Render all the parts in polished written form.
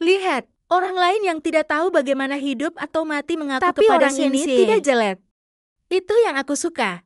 Lihat, orang lain yang tidak tahu bagaimana hidup atau mati mengaku Tapi kepada orang ini Sensei tidak jelek. Itu yang aku suka.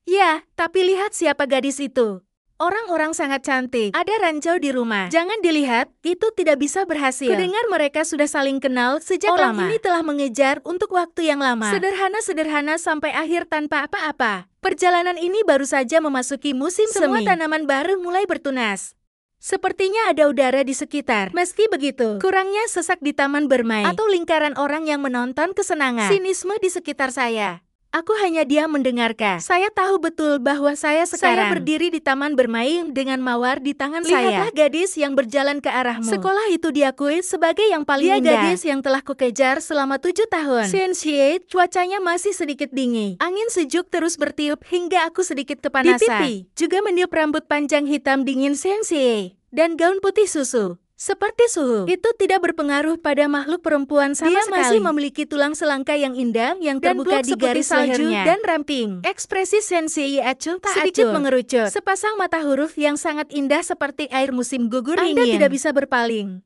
Ya, tapi lihat siapa gadis itu. Orang-orang sangat cantik. Ada ranjau di rumah. Jangan dilihat, itu tidak bisa berhasil. Kudengar mereka sudah saling kenal sejak Orang lama. Ini telah mengejar untuk waktu yang lama. Sederhana-sederhana sampai akhir tanpa apa-apa. Perjalanan ini baru saja memasuki musim semi. Semua tanaman baru mulai bertunas. Sepertinya ada udara di sekitar. Meski begitu, kurangnya sesak di taman bermain atau lingkaran orang yang menonton kesenangan. Sinisme di sekitar saya. Aku hanya diam mendengarkan. Saya tahu betul bahwa saya berdiri di taman bermain dengan mawar di tangan saya. Lihatlah gadis yang berjalan ke arahmu. Sekolah itu diakui sebagai yang paling indah. Dia gadis yang telah kukejar selama 7 tahun. Sensei, cuacanya masih sedikit dingin. Angin sejuk terus bertiup hingga aku sedikit kepanasan. Di pipi, juga meniup rambut panjang hitam dingin Sensei. Dan gaun putih susu. Seperti suhu, itu tidak berpengaruh pada makhluk perempuan sama sekali. Dia masih memiliki tulang selangka yang indah yang terbuka di garis salju dan ramping. Ekspresi Sensei acuh tak sedikit mengerucut. Sepasang mata huruf yang sangat indah seperti air musim gugur dingin. Anda tidak bisa berpaling.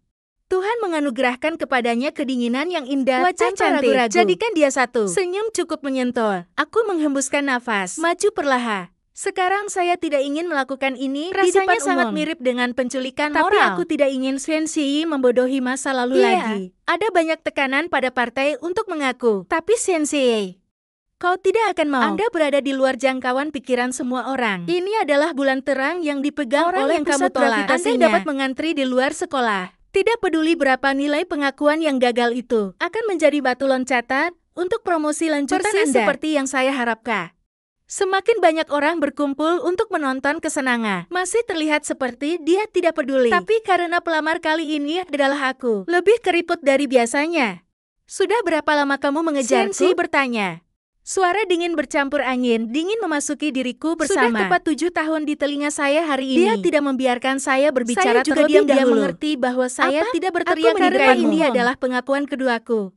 Tuhan menganugerahkan kepadanya kedinginan yang indah, wajah cantik. Jadikan dia satu. Senyum cukup menyentuh. Aku menghembuskan nafas. Maju perlahan. Sekarang saya tidak ingin melakukan ini. Rasanya sangat mirip dengan penculikan moral. Tapi aku tidak ingin Sensei membodohi masa lalu lagi. Ada banyak tekanan pada partai untuk mengaku. Tapi Sensei, kau tidak akan mau. Anda berada di luar jangkauan pikiran semua orang. Ini adalah bulan terang yang dipegang oleh yang kamu tolak. Anda dapat mengantri di luar sekolah. Tidak peduli berapa nilai pengakuan yang gagal itu, akan menjadi batu loncatan untuk promosi lanjutan Anda. Seperti yang saya harapkan. Semakin banyak orang berkumpul untuk menonton kesenangan. Masih terlihat seperti dia tidak peduli. Tapi karena pelamar kali ini adalah aku, lebih keriput dari biasanya. Sudah berapa lama kamu mengejarku? Sensei bertanya. Suara dingin bercampur angin, dingin memasuki diriku bersama. Sudah tepat 7 tahun di telinga saya hari ini. Dia tidak membiarkan saya berbicara terlebih dahulu. Dia mengerti bahwa saya tidak berteriak karena ini adalah pengakuan keduaku.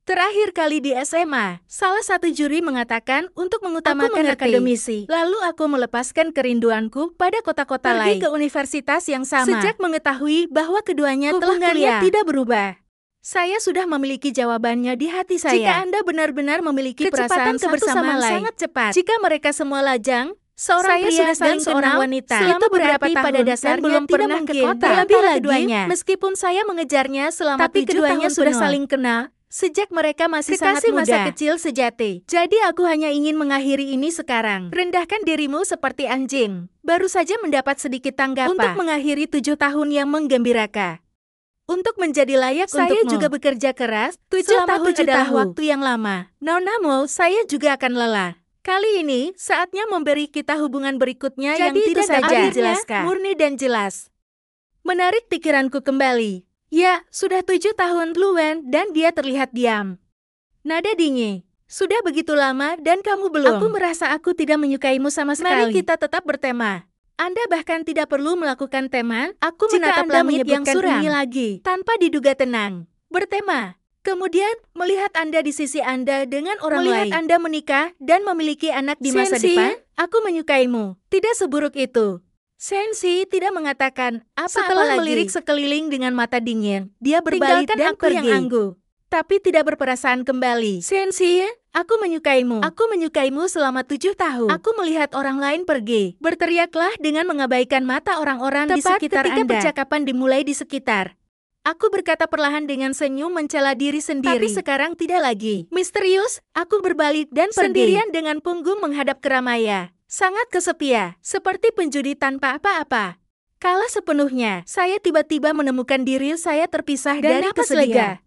Terakhir kali di SMA, salah satu juri mengatakan untuk mengutamakan akademisi. Lalu aku melepaskan kerinduanku pada kota-kota lain. Pergi ke universitas yang sama. Sejak mengetahui bahwa keduanya telah kuliah tidak berubah. Saya sudah memiliki jawabannya di hati saya. Jika Anda benar-benar memiliki perasaan kebersamaan sangat cepat. Jika mereka semua lajang, seorang pria dan seorang wanita. Itu beberapa tahun pada dasarnya belum pernah ke kota. Terlebih lagi, meskipun saya mengejarnya selama 7 tahun sudah saling kenal. Sejak mereka masih sangat muda. Masa kecil sejati. Jadi aku hanya ingin mengakhiri ini sekarang. Rendahkan dirimu seperti anjing. Baru saja mendapat sedikit tanggapan. Untuk mengakhiri 7 tahun yang menggembirakan. Untuk menjadi layak saya untukmu. Juga bekerja keras. 7 tahun adalah waktu yang lama. Namun saya juga akan lelah. Kali ini, saatnya memberi kita hubungan berikutnya yang tidak dapat dijelaskan. Murni dan jelas. Menarik pikiranku kembali. Ya, sudah 7 tahun Luwen dan dia terlihat diam. Nada dingin. Sudah begitu lama dan kamu belum. Aku merasa aku tidak menyukaimu sama sekali. Mari kita tetap bertema. Anda bahkan tidak perlu melakukan tema. Aku menatap langit yang suram ini lagi. Tanpa diduga tenang. Bertema. Kemudian, melihat Anda di sisi Anda dengan orang lain. Melihat Anda menikah dan memiliki anak di masa depan. Aku menyukaimu. Tidak seburuk itu. Sensei tidak mengatakan apa-apa setelah melirik sekeliling dengan mata dingin. Dia berbalik dan pergi. Yang anggu, tapi tidak berperasaan kembali. Sensei, aku menyukaimu. Aku menyukaimu selama 7 tahun. Aku melihat orang lain pergi. Berteriaklah dengan mengabaikan mata orang-orang di sekitar Anda. Tepat ketika percakapan dimulai di sekitar. Aku berkata perlahan dengan senyum mencela diri sendiri. Tapi sekarang tidak lagi. Misterius, aku berbalik dan pergi. Sendirian dengan punggung menghadap keramaian. Sangat kesepian, seperti penjudi tanpa apa-apa. Kalah sepenuhnya, saya tiba-tiba menemukan diri saya terpisah dan dari kesedihan.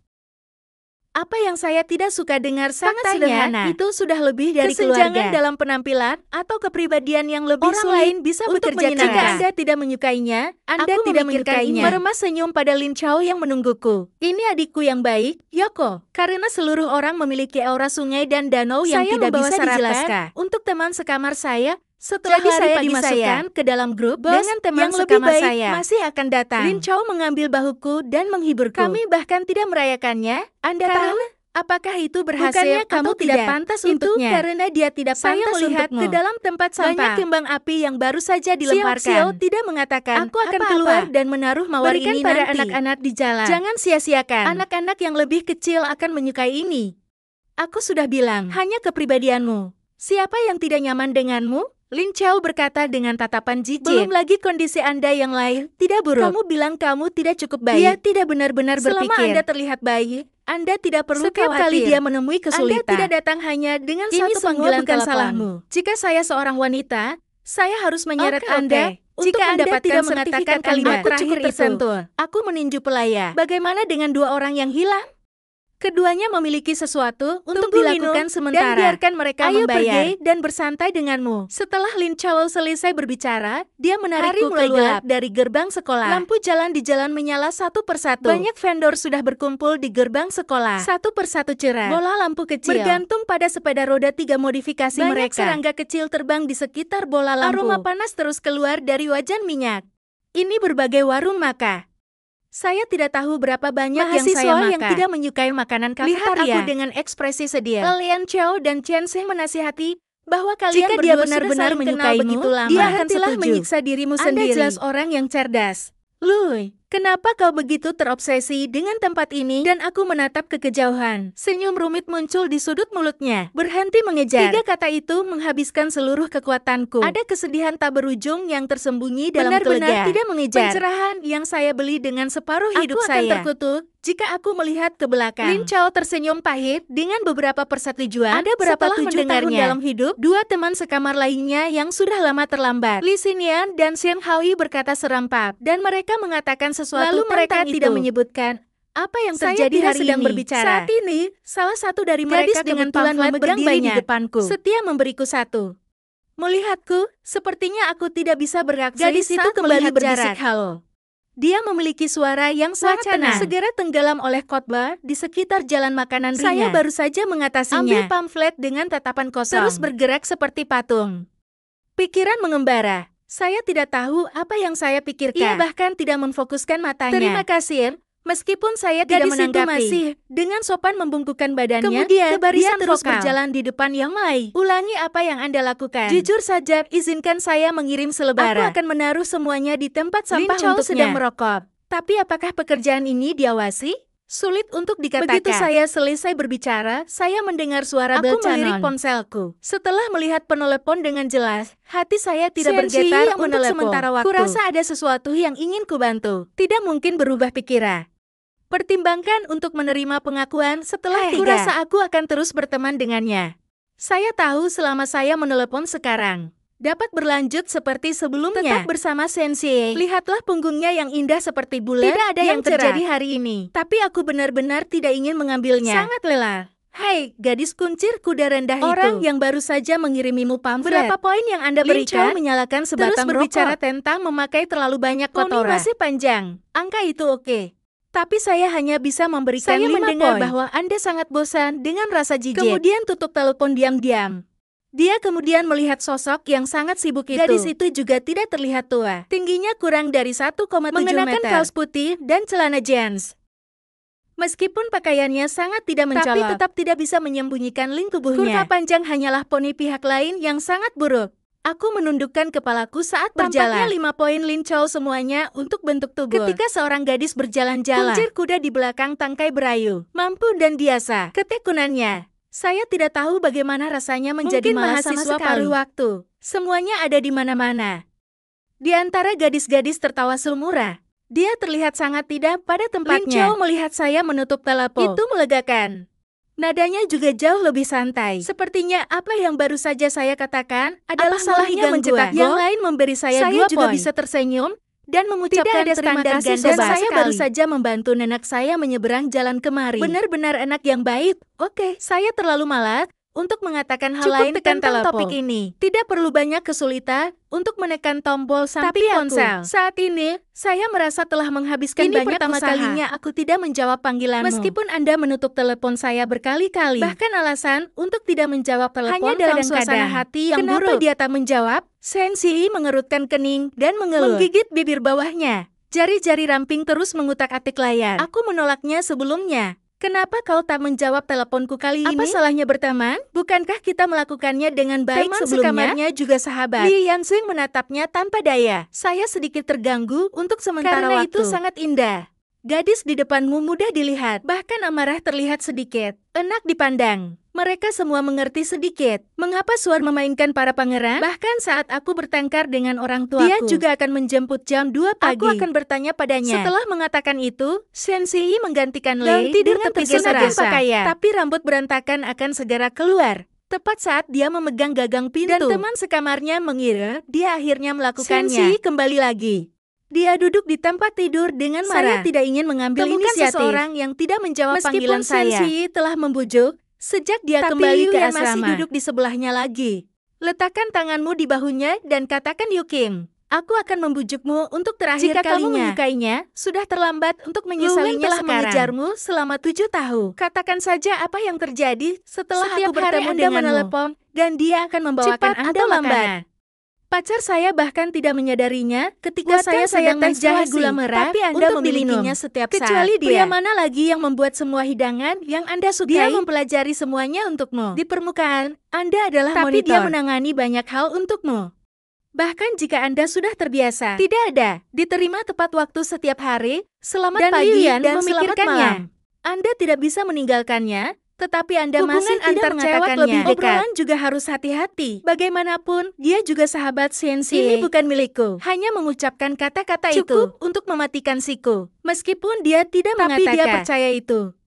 Apa yang saya tidak suka dengar sangat sederhana. Itu sudah lebih dari kesenjangan dalam penampilan atau kepribadian yang lebih orang sulit lain bisa bekerja keras. Jika Anda tidak menyukainya, Anda tidak menyukainya. Meremas senyum pada Lin Chao yang menungguku. Ini adikku yang baik, Yoko. Karena seluruh orang memiliki aura sungai dan danau yang tidak bisa dijelaskan. Untuk teman sekamar saya, setelah jadi saya dimasukkan ke dalam grup dengan teman yang lebih baik saya masih akan datang. Lin Chao mengambil bahuku dan menghiburku. Kami bahkan tidak merayakannya. Anda tahu? Apakah itu berhasil? Bukannya kamu atau tidak tidak? pantas Itu untuknya. karena dia tidak Saya pantas melihat untukmu. ke dalam tempat sampah. Banyak kembang api yang baru saja dilemparkan. Xiao tidak mengatakan, aku akan apa-apa. keluar dan menaruh mawar Berikan ini pada nanti. anak-anak di jalan. Jangan sia-siakan. Anak-anak yang lebih kecil akan menyukai ini. Aku sudah bilang, hanya kepribadianmu. Siapa yang tidak nyaman denganmu? Lin Chao berkata dengan tatapan jijik. Belum lagi kondisi Anda yang lain, tidak buruk. Kamu bilang kamu tidak cukup baik. Dia tidak benar-benar berpikir. Selama Anda terlihat baik, Anda tidak perlu Setiap khawatir. kali dia menemui kesulitan. Anda tidak datang hanya dengan Ini satu semua panggilan bukan telepon. salahmu. Jika saya seorang wanita, saya harus menyeret Oke, Anda. Untuk Jika Anda mendapatkan tidak mengatakan mengatakan kalimat kalimat terakhir cukup itu, tersentuh. aku meninju pelaya. Bagaimana dengan dua orang yang hilang? Keduanya memiliki sesuatu untuk dilakukan sementara. Dan biarkan mereka membayar dan bersantai denganmu. Setelah Lin Chao selesai berbicara, dia menarikku keluar dari gerbang sekolah. Lampu jalan di jalan menyala satu persatu. Banyak vendor sudah berkumpul di gerbang sekolah. Satu persatu cerah. Bola lampu kecil bergantung pada sepeda roda 3 modifikasi mereka. Banyak serangga kecil terbang di sekitar bola lampu. Aroma panas terus keluar dari wajan minyak. Ini berbagai warung makan. Saya tidak tahu berapa banyak yang saya makan. Yang tidak menyukai makanan kafetaria. Lihat aku dengan ekspresi sedih. Lian Chao dan Chen Xing menasihati bahwa kalian Jika berdua dia benar-benar sudah saling menyukaimu, begitu lama, dia akan hentilah setuju. menyiksa dirimu Anda sendiri. jelas orang yang cerdas. Lui, kenapa kau begitu terobsesi dengan tempat ini? Dan aku menatap ke kejauhan. Senyum rumit muncul di sudut mulutnya. Berhenti mengejar. 3 kata itu menghabiskan seluruh kekuatanku. Ada kesedihan tak berujung yang tersembunyi dalam Benar-benar kelega. tidak mengejar. Pencerahan yang saya beli dengan separuh hidup Aku akan saya. terkutuk Jika aku melihat ke belakang. Lin Chao tersenyum pahit dengan beberapa persetujuan. Ada berapa Setelah 7 tahun mendengarnya. dalam hidup, 2 teman sekamar lainnya yang sudah lama terlambat. Li Xinyan dan Xian Haoyi berkata serampak, dan mereka mengatakan sesuatu Lalu mereka tentang tidak itu. menyebutkan apa yang Saya terjadi tidak hari sedang ini. berbicara. Saat ini, salah satu dari mereka Gadis dengan kebetulan pamflet memegang berdiri di banyak. depanku. Setia memberiku satu. Melihatku, sepertinya aku tidak bisa bereaksi. Gadis itu saat kembali melihat berbisik jarak. Halo. Dia memiliki suara yang sangat Wacana. tenang. Segera tenggelam oleh khotbah di sekitar jalan makanan Saya ringan. baru saja mengatasinya. Ambil pamflet dengan tatapan kosong. Terus bergerak seperti patung. Pikiran mengembara. Saya tidak tahu apa yang saya pikirkan. Ia bahkan tidak memfokuskan matanya. Terima kasih. Meskipun saya tidak Gadis itu menanggapi, masih dengan sopan membungkukkan badannya, Kemudian, ke barisan dia terus vokal. berjalan di depan Yang Mai. Ulangi apa yang Anda lakukan. Jujur saja, izinkan saya mengirim selebaran. Aku akan menaruh semuanya di tempat sampah Lin Chao untuknya. sedang merokok. Tapi apakah pekerjaan ini diawasi? Sulit untuk dikatakan. Begitu saya selesai berbicara, saya mendengar suara bel Aku melirik canon. ponselku. Setelah melihat penelepon dengan jelas, hati saya tidak Xian Xi bergetar yang untuk menelepon. sementara waktu. Kurasa ada sesuatu yang ingin kubantu. Tidak mungkin berubah pikiran. Pertimbangkan untuk menerima pengakuan setelah 3. Kurasa aku akan terus berteman dengannya. Saya tahu selama saya menelepon sekarang dapat berlanjut seperti sebelumnya. Tetap bersama Sensei. Lihatlah punggungnya yang indah seperti bulan. Tidak ada yang terjadi hari ini. Tapi aku benar-benar tidak ingin mengambilnya. Sangat lelah. Hai, gadis kuncir kuda rendah Orang yang baru saja mengirimimu pamflet. Berapa poin yang Anda Lin berikan? Chao menyalakan sebatang berbicara tentang memakai terlalu banyak kotoran. Poni masih panjang. Angka itu oke. Tapi saya hanya bisa memberikan Saya 5 mendengar poin. Bahwa Anda sangat bosan dengan rasa jijik. Kemudian tutup telepon diam-diam. Dia kemudian melihat sosok yang sangat sibuk itu. Gadis itu juga tidak terlihat tua. Tingginya kurang dari 1,7 meter. Mengenakan kaos putih dan celana jeans. Meskipun pakaiannya sangat tidak mencolok, tapi tetap tidak bisa menyembunyikan link tubuhnya. Kurva panjang hanyalah poni pihak lain yang sangat buruk. Aku menundukkan kepalaku saat berjalan. Tampaknya 5 poin Lin Chao semuanya untuk bentuk tubuh. Ketika seorang gadis berjalan-jalan, kuncir kuda di belakang tangkai berayu. Mampu dan biasa. Ketekunannya. Saya tidak tahu bagaimana rasanya menjadi mahasiswa paruh waktu. Semuanya ada di mana-mana. Di antara gadis-gadis tertawa sumura, dia terlihat sangat tidak pada tempatnya. Lin Chao melihat saya menutup telepon. Itu melegakan. Nadanya juga jauh lebih santai. Sepertinya apa yang baru saja saya katakan adalah salahnya mencetak gol. Yang lain memberi saya 2 juga poin. Bisa tersenyum dan mengucapkan Tidak ada terima standar kasih ganda dan sama saya sekali. baru saja membantu nenek saya menyeberang jalan kemari. Benar-benar anak yang baik. Oke, saya terlalu malas untuk mengatakan hal Cukup lain tekan tentang telepon. topik ini. Tidak perlu banyak kesulitan untuk menekan tombol samping ponsel. Saat ini, saya merasa telah menghabiskan Ini banyak pertama usaha. kalinya Aku tidak menjawab panggilanmu. Meskipun Anda menutup telepon saya berkali-kali. Bahkan alasan untuk tidak menjawab telepon Hanya dalam kadang-kadang suasana hati yang Kenapa buruk. Dia tak menjawab? Sensei mengerutkan kening dan mengeluh. Menggigit bibir bawahnya. Jari-jari ramping terus mengutak-atik layar. Aku menolaknya sebelumnya. Kenapa kau tak menjawab teleponku kali ini? Apa salahnya berteman? Bukankah kita melakukannya dengan baik Teman sebelumnya? sekamarnya juga sahabat. Li Yanxing menatapnya tanpa daya. Saya sedikit terganggu untuk sementara Karena waktu. itu sangat indah. Gadis di depanmu mudah dilihat. Bahkan amarah terlihat sedikit. Enak dipandang. Mereka semua mengerti sedikit. Mengapa Suar memainkan para pangeran? Bahkan saat aku bertengkar dengan orang tuaku, dia juga akan menjemput jam 2 pagi. Aku akan bertanya padanya. Setelah mengatakan itu, Shen Xi menggantikan Lei tidur dengan tergesa-gesa. tergesa pakaian. Tapi rambut berantakan akan segera keluar. Tepat saat dia memegang gagang pintu. Dan teman sekamarnya mengira dia akhirnya melakukannya. Shen Xi kembali lagi. Dia duduk di tempat tidur dengan marah. Saya tidak ingin mengambil inisiatif. Seseorang yang tidak menjawab panggilan saya. Meskipun Shen Xi telah membujuk, sejak dia kembali ke asrama, masih duduk di sebelahnya lagi. Letakkan tanganmu di bahunya dan katakan Yukim. Aku akan membujukmu untuk terakhir kalinya. Jika kamu menyukainya, sudah terlambat untuk menyesalinya telah sekarang. Mengejarmu selama 7 tahun. Katakan saja apa yang terjadi setelah aku bertemu denganmu. Menelepon, dan dia akan membawakan Anda makanan. Pacar saya bahkan tidak menyadarinya ketika saya sedang menjahe gula merah, tapi Anda memilikinya setiap saat. Kecuali dia. Pria mana lagi yang membuat semua hidangan yang Anda sukai? Dia mempelajari semuanya untukmu. Di permukaan, Anda adalah monitor. Tapi dia menangani banyak hal untukmu. Bahkan jika Anda sudah terbiasa, tidak ada. Diterima tepat waktu setiap hari, selamat pagi Lilian dan selamat malam. Anda tidak bisa meninggalkannya, tetapi Anda masih tidak mengatakannya. Lebih dekat. Obrolan juga harus hati-hati. Bagaimanapun, dia juga sahabat Shen Xi. Ini bukan milikku. Hanya mengucapkan kata-kata itu cukup untuk mematikan siku. Meskipun dia tidak mengatakan. Tapi dia percaya itu.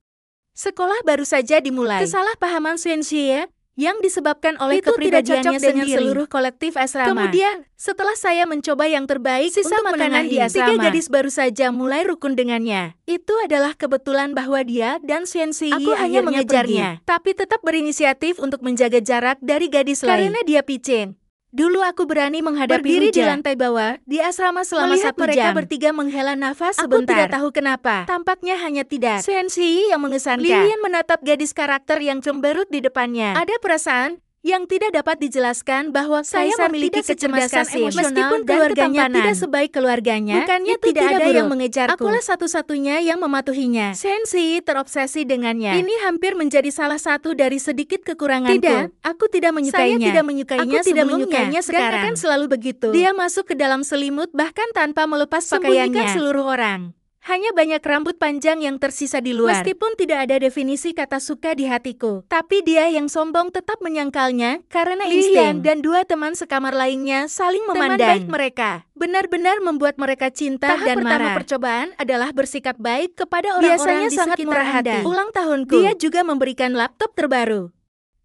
Sekolah baru saja dimulai. Kesalahpahaman Shen Xi yang disebabkan oleh kepribadiannya dengan seluruh kolektif asrama. Kemudian, setelah saya mencoba yang terbaik untuk makanan di asrama, 3 gadis baru saja mulai rukun dengannya. Itu adalah kebetulan bahwa dia dan Shen Xi hanya mengejarnya, tapi tetap berinisiatif untuk menjaga jarak dari gadis lain. Karena dia picin. Dulu aku berani menghadapi berdiri di lantai bawah di asrama selama 1 jam. Mereka bertiga menghela nafas sebentar. Aku tidak tahu kenapa. Tampaknya hanya tidak. Shen Xi yang mengesankan. Lilian menatap gadis karakter yang cemberut di depannya. Ada perasaan yang tidak dapat dijelaskan bahwa saya memiliki kecerdasan emosional meskipun keluarganya tidak sebaik keluarganya. Bukannya tidak ada yang mengejarku. Akulah satu-satunya yang mematuhinya. Shen Xi terobsesi dengannya. Ini hampir menjadi salah satu dari sedikit kekuranganku. Tidak, aku tidak menyukainya. Saya tidak menyukainya aku tidak menyukainya sekarang. Dan akan selalu begitu. Dia masuk ke dalam selimut bahkan tanpa melepas pakaiannya. Sembunyikan seluruh orang. Hanya banyak rambut panjang yang tersisa di luar. Meskipun tidak ada definisi kata suka di hatiku. Tapi dia yang sombong tetap menyangkalnya karena insting. Dan 2 teman sekamar lainnya saling memandang. Teman baik mereka benar-benar membuat mereka cinta dan marah. Tahap pertama percobaan adalah bersikap baik kepada orang-orang di sekitar Anda. Ulang tahunku. Dia juga memberikan laptop terbaru.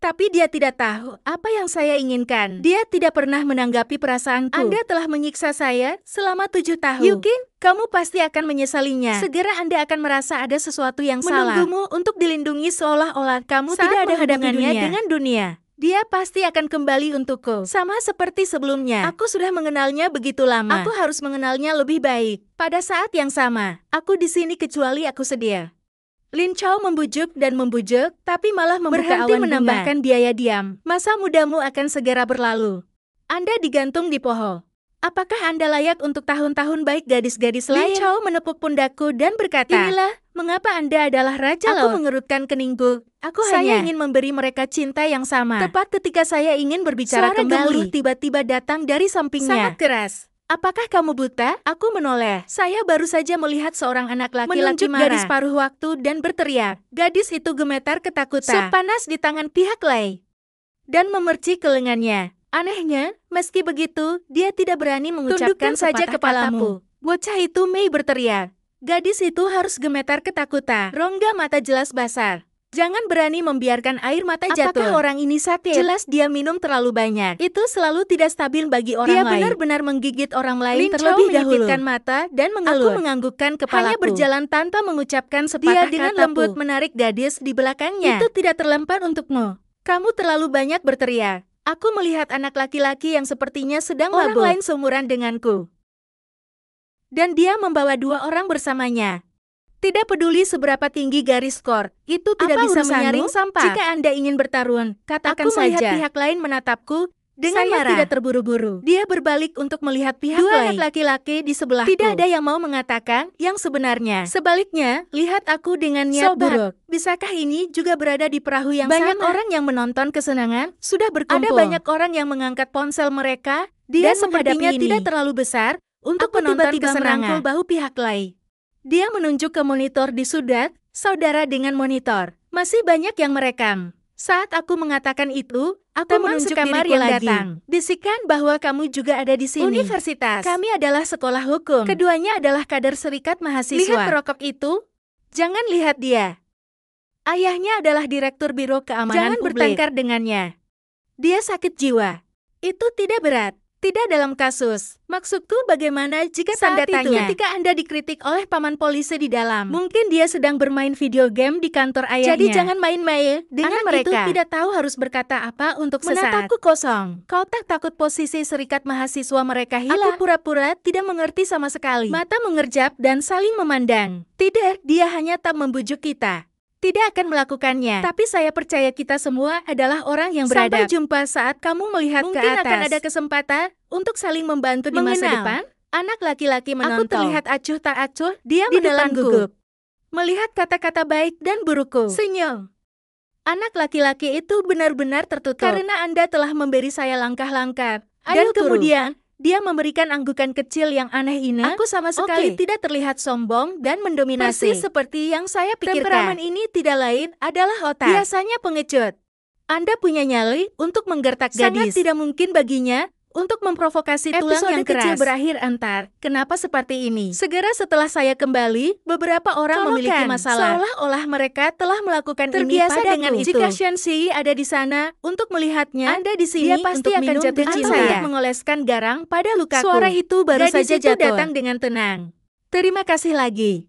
Tapi dia tidak tahu apa yang saya inginkan. Dia tidak pernah menanggapi perasaanku. Anda telah menyiksa saya selama 7 tahun. Yukin, kamu pasti akan menyesalinya. Segera Anda akan merasa ada sesuatu yang salah. Menunggumu untuk dilindungi seolah-olah kamu tidak ada hubungannya dengan dunia. Dia pasti akan kembali untukku. Sama seperti sebelumnya. Aku sudah mengenalnya begitu lama. Aku harus mengenalnya lebih baik. Pada saat yang sama, aku di sini kecuali aku sedia. Lin Chao membujuk dan membujuk, tapi malah membuka awan menambahkan biaya diam. Masa mudamu akan segera berlalu. Anda digantung di pohon. Apakah Anda layak untuk tahun-tahun baik gadis-gadis lain? Lin Chao menepuk pundakku dan berkata, inilah mengapa Anda adalah Raja Laut. Aku mengerutkan keningku. Saya ingin memberi mereka cinta yang sama. Tepat ketika saya ingin berbicara kembali, tiba-tiba datang dari sampingnya. Sangat keras. Apakah kamu buta? Aku menoleh. Saya baru saja melihat seorang anak laki-laki marah. Gadis paruh waktu dan berteriak. Gadis itu gemetar ketakutan. Sepanas di tangan pihak lain. Dan memercik ke lengannya. Anehnya, meski begitu, dia tidak berani mengucapkan saja kepalamu. Bocah itu Mei berteriak. Gadis itu harus gemetar ketakutan. Rongga mata jelas basah. Jangan berani membiarkan air mata jatuh. Apakah orang ini sakit? Jelas dia minum terlalu banyak. Itu selalu tidak stabil bagi orang lain. Dia benar-benar menggigit orang lain terlebih dahulu. Menyipitkan mata dan mengeluh. Aku menganggukkan kepalaku. Hanya berjalan tanpa mengucapkan sepatah kata. Dia dengan lembut menarik gadis di belakangnya. Itu tidak terlempar untukmu. Kamu terlalu banyak berteriak. Aku melihat anak laki-laki yang sepertinya sedang mabuk. Orang lain seumuran denganku. Dan dia membawa 2 orang bersamanya. Tidak peduli seberapa tinggi garis skor, itu tidak bisa menyaring sampah. Jika Anda ingin bertarung, katakan saja. Aku melihat pihak lain menatapku, Dengan Saya marah. tidak terburu-buru. Dia berbalik untuk melihat pihak Dua lain. anak laki-laki di sebelahku. Tidak ada yang mau mengatakan yang sebenarnya. Sebaliknya, lihat aku dengan niat Sobat, buruk. Bisakah ini juga berada di perahu yang banyak sama? Orang yang menonton kesenangan sudah berkumpul. Ada banyak orang yang mengangkat ponsel mereka. Dia Dan sepertinya menghadapi ini. tidak terlalu besar untuk Aku menonton tiba-tiba kesenangan. merangkul Bahu pihak lain. Dia menunjuk ke monitor di sudut, saudara dengan monitor. Masih banyak yang merekam. Saat aku mengatakan itu, aku Teman menunjuk sekamar diriku yang lagi. datang. Bisikan bahwa kamu juga ada di sini. Universitas. Kami adalah sekolah hukum. Keduanya adalah kader serikat mahasiswa. Lihat perokok itu. Jangan lihat dia. Ayahnya adalah direktur Biro Keamanan Jangan Publik. Bertengkar dengannya. Dia sakit jiwa. Itu tidak berat. Tidak dalam kasus. Maksudku bagaimana jika Saat tanda itu, tanya ketika Anda dikritik oleh paman polisi di dalam. Mungkin dia sedang bermain video game di kantor ayahnya. Jadi jangan main-main dengan Anak mereka. itu Tidak tahu harus berkata apa untuk sesaat. Menatapku kosong. Kau tak takut posisi serikat mahasiswa mereka hilang? Aku pura-pura tidak mengerti sama sekali. Mata mengerjap dan saling memandang. Tidak, dia hanya tak membujuk kita. Tidak akan melakukannya. Tapi saya percaya kita semua adalah orang yang beradab. Sampai jumpa saat kamu melihat ke atas. Mungkin akan ada kesempatan untuk saling membantu di masa depan. Anak laki-laki menonton. Aku terlihat acuh tak acuh. Dia menelan gugup. Melihat kata-kata baik dan burukku. Senyum. Anak laki-laki itu benar-benar tertutup. Karena Anda telah memberi saya langkah-langkah. Dan kemudian, dia memberikan anggukan kecil yang aneh ini. Aku sama sekali tidak terlihat sombong dan mendominasi. Persis seperti yang saya pikirkan. Temperamen ini tidak lain adalah otak. Biasanya pengecut. Anda punya nyali untuk menggertak gadis. Sangat tidak mungkin baginya untuk memprovokasi tulang yang keras. Kecil berakhir antar. Kenapa seperti ini? Segera setelah saya kembali, beberapa orang memiliki masalah. Seolah-olah mereka telah melakukan ini padaku. Dengan itu. Jika Shensi ada di sana untuk melihatnya, Anda di sini dia pasti untuk akan minum jatuh cinta. Untuk mengoleskan garang pada lukaku. Suara itu baru saja jatuh. Datang dengan tenang. Terima kasih lagi.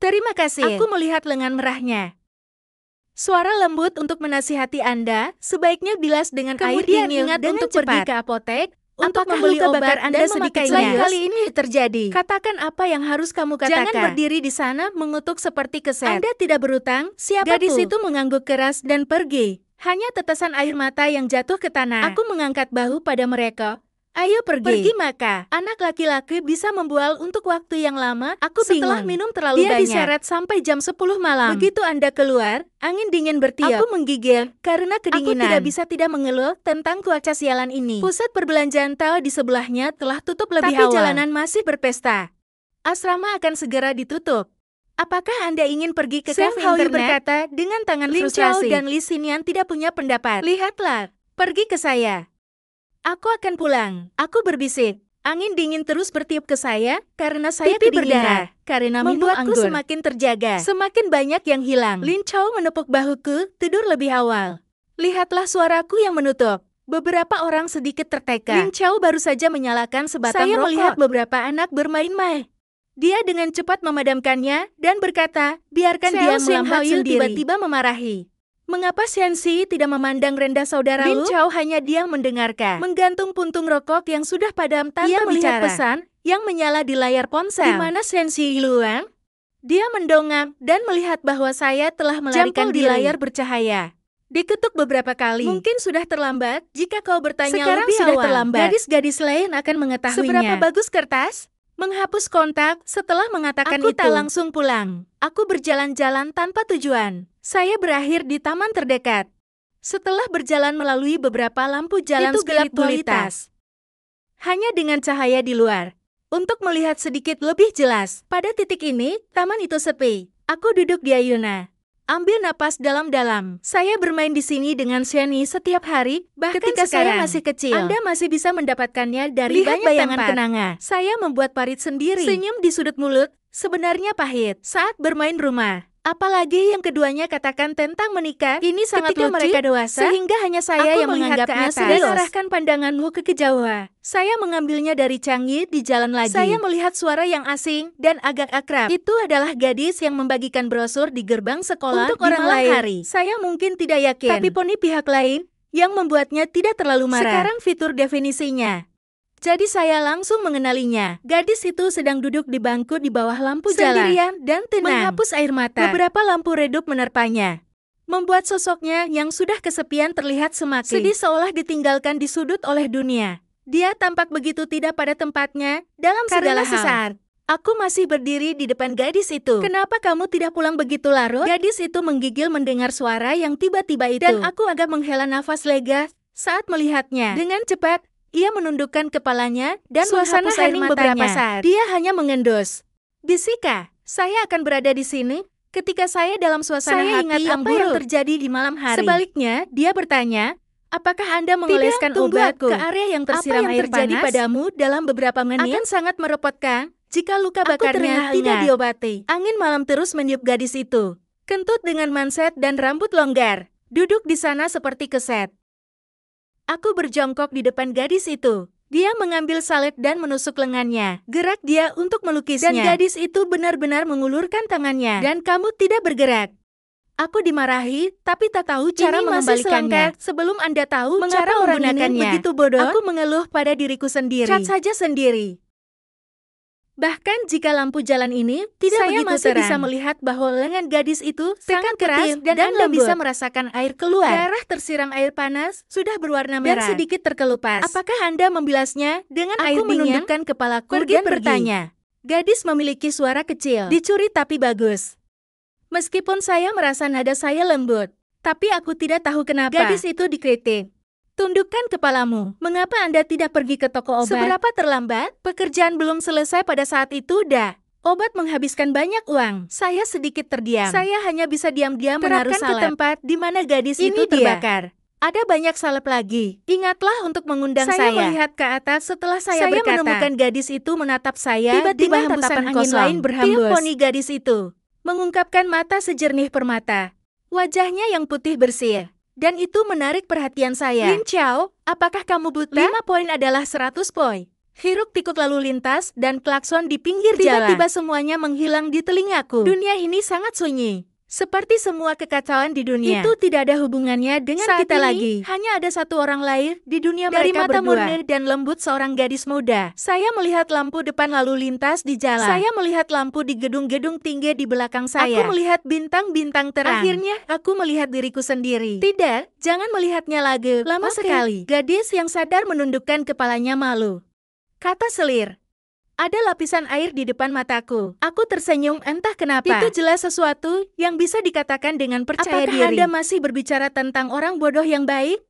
Terima kasih. Aku melihat lengan merahnya. Suara lembut untuk menasihati Anda, sebaiknya bilas dengan air dingin untuk pergi ke apotek, untuk membeli obat Anda sedikit lain kali ini terjadi. Katakan apa yang harus kamu katakan. Jangan berdiri di sana mengutuk seperti keset. Anda tidak berutang, siapa gadis itu mengangguk keras dan pergi. Hanya tetesan air mata yang jatuh ke tanah. Aku mengangkat bahu pada mereka. Ayo pergi. Pergi maka. Anak laki-laki bisa membual untuk waktu yang lama. Aku setelah minum terlalu banyak. Dia diseret sampai jam 10 malam. Begitu Anda keluar, angin dingin bertiup. Aku menggigil karena kedinginan. Aku tidak bisa tidak mengeluh tentang cuaca sialan ini. Pusat perbelanjaan Tao di sebelahnya telah tutup lebih awal. Tapi jalanan masih berpesta. Asrama akan segera ditutup. Apakah Anda ingin pergi ke kafe internet? Berkata dengan tangan frustrasi. Lin Chao dan Li Xinyan tidak punya pendapat. Lihatlah, pergi ke saya. Aku akan pulang. Aku berbisik. Angin dingin terus bertiup ke saya karena saya berdarah. Karena minum anggur. Semakin terjaga. Semakin banyak yang hilang. Lin Chao menepuk bahuku, tidur lebih awal. Lihatlah suaraku yang menutup. Beberapa orang sedikit tertekan. Lin Chao baru saja menyalakan sebatang rokok. Saya melihat beberapa anak bermain-main. Dia dengan cepat memadamkannya dan berkata, biarkan dia melambat sendiri. Tiba-tiba memarahi. Mengapa Shensi tidak memandang rendah saudara Lin Chao hanya diam mendengarkan. Menggantung puntung rokok yang sudah padam tanpa ia melihat pesan yang menyala di layar ponsel. Di mana Shensi Luang? Dia mendongak dan melihat bahwa saya telah melarikan di layar bercahaya. Diketuk beberapa kali. Mungkin sudah terlambat jika kau bertanya sekarang lebih sudah awal. Terlambat. Gadis-gadis lain akan mengetahuinya. Seberapa bagus kertas? Menghapus kontak setelah mengatakan itu. Aku tak langsung pulang. Aku berjalan-jalan tanpa tujuan. Saya berakhir di taman terdekat. Setelah berjalan melalui beberapa lampu jalan spiritualitas. Hanya dengan cahaya di luar. Untuk melihat sedikit lebih jelas. Pada titik ini, taman itu sepi. Aku duduk di ayunan. Ambil napas dalam-dalam. Saya bermain di sini dengan Shani setiap hari, bahkan ketika saya masih kecil. Anda masih bisa mendapatkannya dari banyak bayangan kenangan. Saya membuat parit sendiri. Senyum di sudut mulut, sebenarnya pahit. Saat bermain rumah. Apalagi yang keduanya katakan tentang menikah, ini sangat lucu, mereka dewasa, sehingga hanya saya yang menganggapnya serius. Dan arahkan pandanganmu ke kejauhan. Saya mengambilnya dari Changi di jalan lagi. Saya melihat suara yang asing dan agak akrab. Itu adalah gadis yang membagikan brosur di gerbang sekolah untuk orang lain. Hari. Saya mungkin tidak yakin, tapi poni pihak lain yang membuatnya tidak terlalu marah. Sekarang fitur definisinya. Jadi saya langsung mengenalinya. Gadis itu sedang duduk di bangku di bawah lampu jalan. Sendirian dan tenang. Menghapus air mata. Beberapa lampu redup menerpanya. membuat sosoknya yang sudah kesepian terlihat semakin sedih seolah ditinggalkan di sudut oleh dunia. Dia tampak begitu tidak pada tempatnya dalam segala hal. Sesaat, aku masih berdiri di depan gadis itu. Kenapa kamu tidak pulang begitu larut? Gadis itu menggigil mendengar suara yang tiba-tiba itu. Dan aku agak menghela nafas lega saat melihatnya. Dengan cepat, ia menundukkan kepalanya dan Suasana menghapus air hening matanya. beberapa saat. Dia hanya mengendus. Bisika, saya akan berada di sini ketika saya dalam suasana Saya hati ingat yang apa buruk yang terjadi di malam hari. Sebaliknya, Dia bertanya, apakah Anda mengoleskan tunggu obat aku. ke area yang tersiram Apa yang air terjadi panas? Padamu dalam beberapa menit akan sangat merepotkan jika luka Aku bakarnya terengah-engah. tidak diobati. Angin malam terus meniup gadis itu. Kentut dengan manset dan rambut longgar. Duduk di sana seperti keset. Aku berjongkok di depan gadis itu. Dia mengambil salep dan menusuk lengannya. Gerak dia untuk melukisnya. Dan gadis itu benar-benar mengulurkan tangannya. Dan kamu tidak bergerak. Aku dimarahi, tapi tak tahu cara Ini masih mengembalikannya. selangkah Sebelum Anda tahu Mengapa cara orang ini menggunakannya. begitu bodoh? Aku mengeluh pada diriku sendiri. Cat saja sendiri. Bahkan jika lampu jalan ini tidak Saya begitu masih terang, bisa melihat bahwa lengan gadis itu sangat keras keras dan Anda lembut. bisa merasakan air keluar. Darah tersiram air panas sudah berwarna merah dan sedikit terkelupas. Apakah Anda membilasnya dengan air dingin? Aku menundukkan kepalaku dan bertanya. Gadis memiliki suara kecil, dicuri tapi bagus. Meskipun saya merasa nada saya lembut, tapi aku tidak tahu kenapa. Gadis itu dikritik. Tundukkan kepalamu. Mengapa Anda tidak pergi ke toko obat? Seberapa terlambat? Pekerjaan belum selesai pada saat itu, dah. Obat menghabiskan banyak uang. Saya sedikit terdiam. Saya hanya bisa diam-diam menaruh salep ke tempat di mana gadis itu terbakar. Ada banyak salep lagi. Ingatlah untuk mengundang saya. Saya melihat ke atas setelah saya berkata. Menemukan gadis itu menatap saya. Tiba-tiba hembusan angin lain berhembus. Tiup poni gadis itu mengungkapkan mata sejernih permata. Wajahnya yang putih bersih. Dan itu menarik perhatian saya. Lin Xiao, apakah kamu buta? 5 poin adalah 100 poin. Hiruk pikuk lalu lintas dan klakson di pinggir jalan. Tiba-tiba semuanya menghilang di telingaku. Dunia ini sangat sunyi. Seperti semua kekacauan di dunia. Itu tidak ada hubungannya dengan saat kita lagi. Hanya ada satu orang lahir di dunia dari mereka mata murni dan lembut seorang gadis muda. Saya melihat lampu depan lalu lintas di jalan. Saya melihat lampu di gedung-gedung tinggi di belakang saya. Aku melihat bintang-bintang terang. Akhirnya, aku melihat diriku sendiri. Tidak, jangan melihatnya lagi. Lama sekali. Gadis yang sadar menundukkan kepalanya malu. Kata selir. Ada lapisan air di depan mataku. Aku tersenyum entah kenapa. Itu jelas sesuatu yang bisa dikatakan dengan percaya diri. Apakah Anda masih berbicara tentang orang bodoh yang baik?